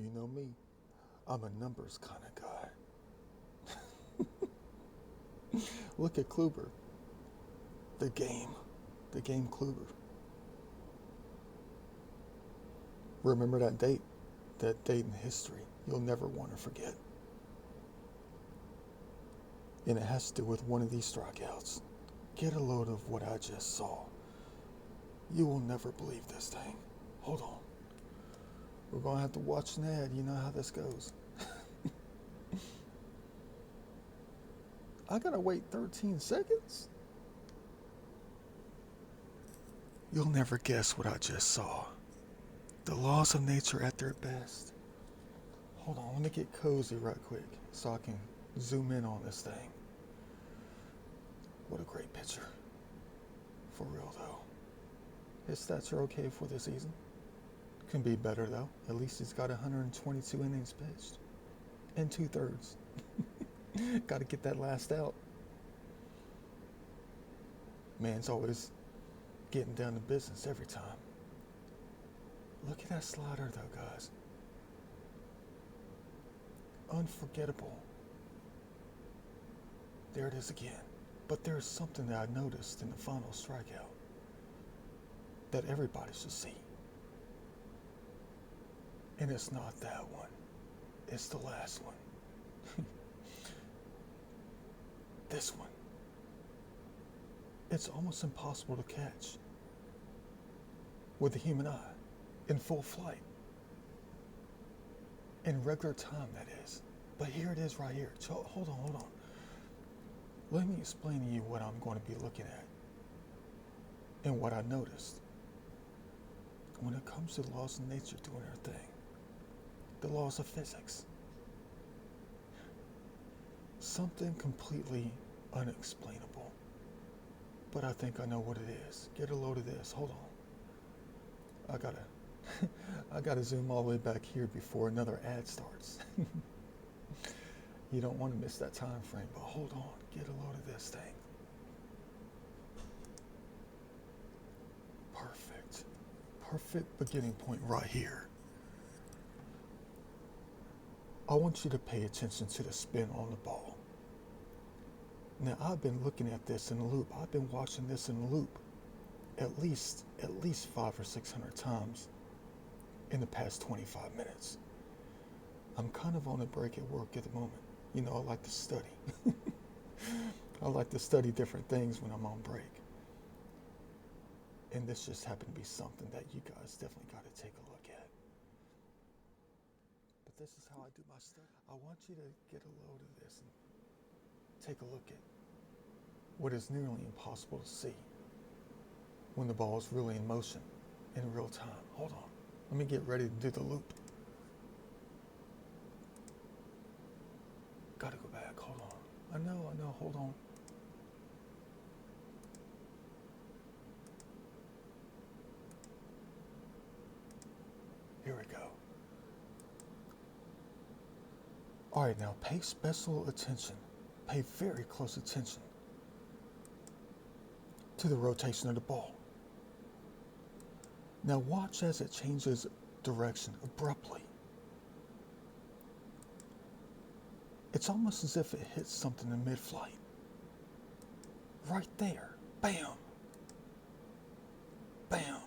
You know me, I'm a numbers kind of guy. Look at Kluber, the game, the game Kluber. Remember that date in history you'll never want to forget. And it has to do with one of these strikeouts. Get a load of what I just saw. You will never believe this thing. Hold on. We're going to have to watch an ad. You know how this goes. I got to wait 13 seconds? You'll never guess what I just saw. The laws of nature at their best. Hold on, let me get cozy right quick so I can zoom in on this thing. What a great pitcher. For real though. His stats are okay for the season. Can be better though. At least he's got 122 innings pitched. And 2/3. Gotta get that last out. Man's always getting down to business every time. Look at that slider though, guys. Unforgettable. There it is again. But there's something that I noticed in the final strikeout that everybody should see. And it's not that one. It's the last one. This one. It's almost impossible to catch with the human eye in full flight. In regular time, that is. But here it is right here. Hold on. Let me explain to you what I'm going to be looking at and what I noticed. When it comes to the laws of nature doing their thing, the laws of physics, something completely unexplainable. But I think I know what it is. Get a load of this. Hold on. I gotta zoom all the way back here before another ad starts. You don't want to miss that time frame, but hold on. Get a load of this thing. Perfect. Perfect beginning point right here. I want you to pay attention to the spin on the ball. Now, I've been looking at this in a loop. I've been watching this in a loop at least 500 or 600 times in the past 25 minutes. I'm kind of on a break at work at the moment. You know, I like to study. I like to study different things when I'm on break. And this just happened to be something that you guys definitely got to take a look at. But this is how I do my study. I want you to get a load of this and take a look at what is nearly impossible to see when the ball is really in motion in real time. Hold on. Let me get ready to do the loop. Gotta go back. Hold on. I know. Hold on. Here we go. All right, now pay special attention. Pay very close attention to the rotation of the ball. Now watch as it changes direction abruptly. It's almost as if it hits something in mid-flight. Right there. Bam. Bam.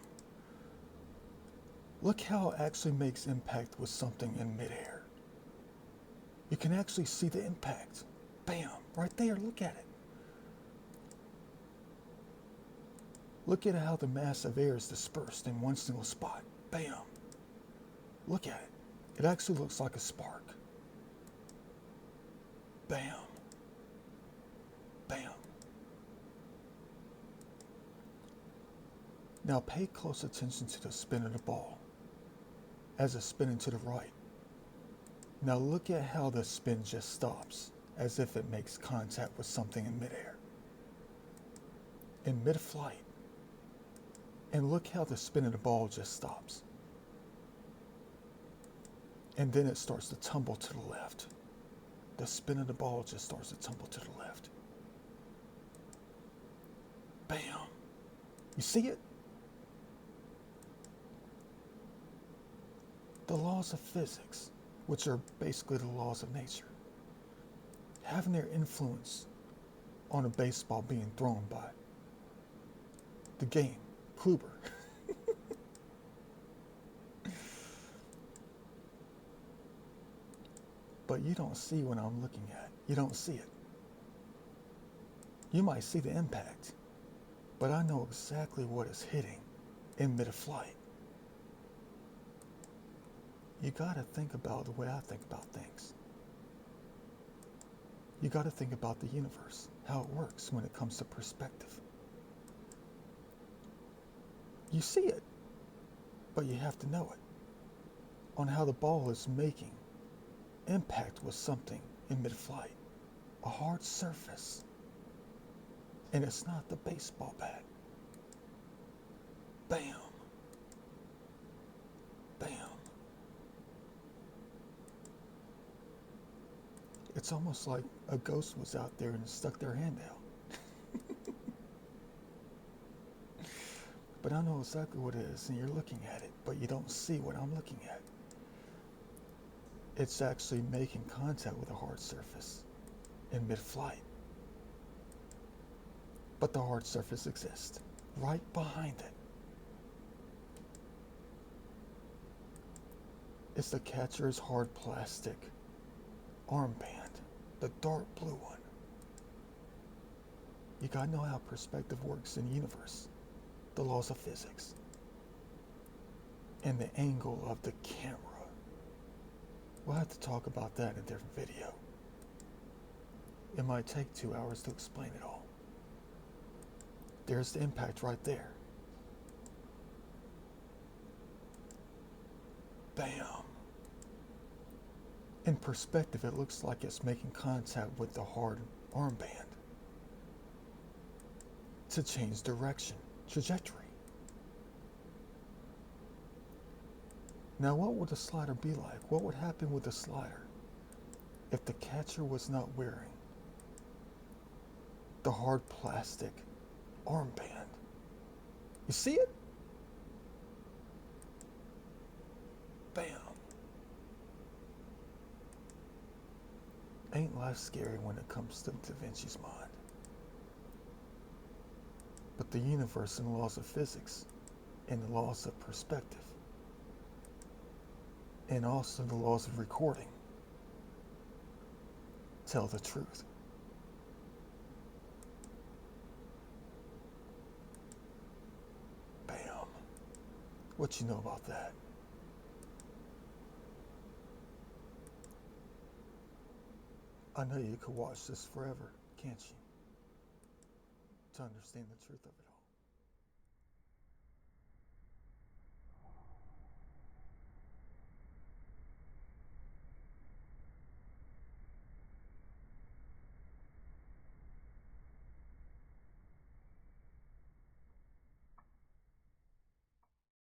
Look how it actually makes impact with something in midair. You can actually see the impact. Bam. Right there. Look at it. Look at how the mass of air is dispersed in one single spot. Bam. Look at it. It actually looks like a spark. Bam. Bam. Now pay close attention to the spin of the ball as it's spinning to the right. Now look at how the spin just stops as if it makes contact with something in midair. In mid-flight. And look how the spin of the ball just stops. And then it starts to tumble to the left. The spin of the ball just starts to tumble to the left. Bam. You see it? The laws of physics, which are basically the laws of nature, having their influence on a baseball being thrown by the game, Kluber. But you don't see what I'm looking at. You don't see it. You might see the impact, but I know exactly what is hitting in mid-flight. You gotta think about the way I think about things. You gotta think about the universe, how it works when it comes to perspective. You see it, but you have to know it. On how the ball is making impact with something in mid-flight, a hard surface. And it's not the baseball bat. Bam. Bam. It's almost like a ghost was out there and stuck their hand out. But I know exactly what it is, and you're looking at it, but you don't see what I'm looking at. It's actually making contact with a hard surface in mid-flight. But the hard surface exists right behind it. It's the catcher's hard plastic armband, the dark blue one. You gotta know how perspective works in the universe, the laws of physics, and the angle of the camera. We'll have to talk about that in a different video. It might take 2 hours to explain it all. There's the impact right there. Bam. In perspective, it looks like it's making contact with the hard armband to change direction, trajectory. Now, what would the slider be like? What would happen with the slider if the catcher was not wearing the hard plastic armband? You see it? Bam. Ain't life scary when it comes to Da Vinci's mind? But the universe and the laws of physics and the laws of perspective and also the laws of recording tell the truth. Bam. What you know about that? I know you could watch this forever, can't you? To understand the truth of it.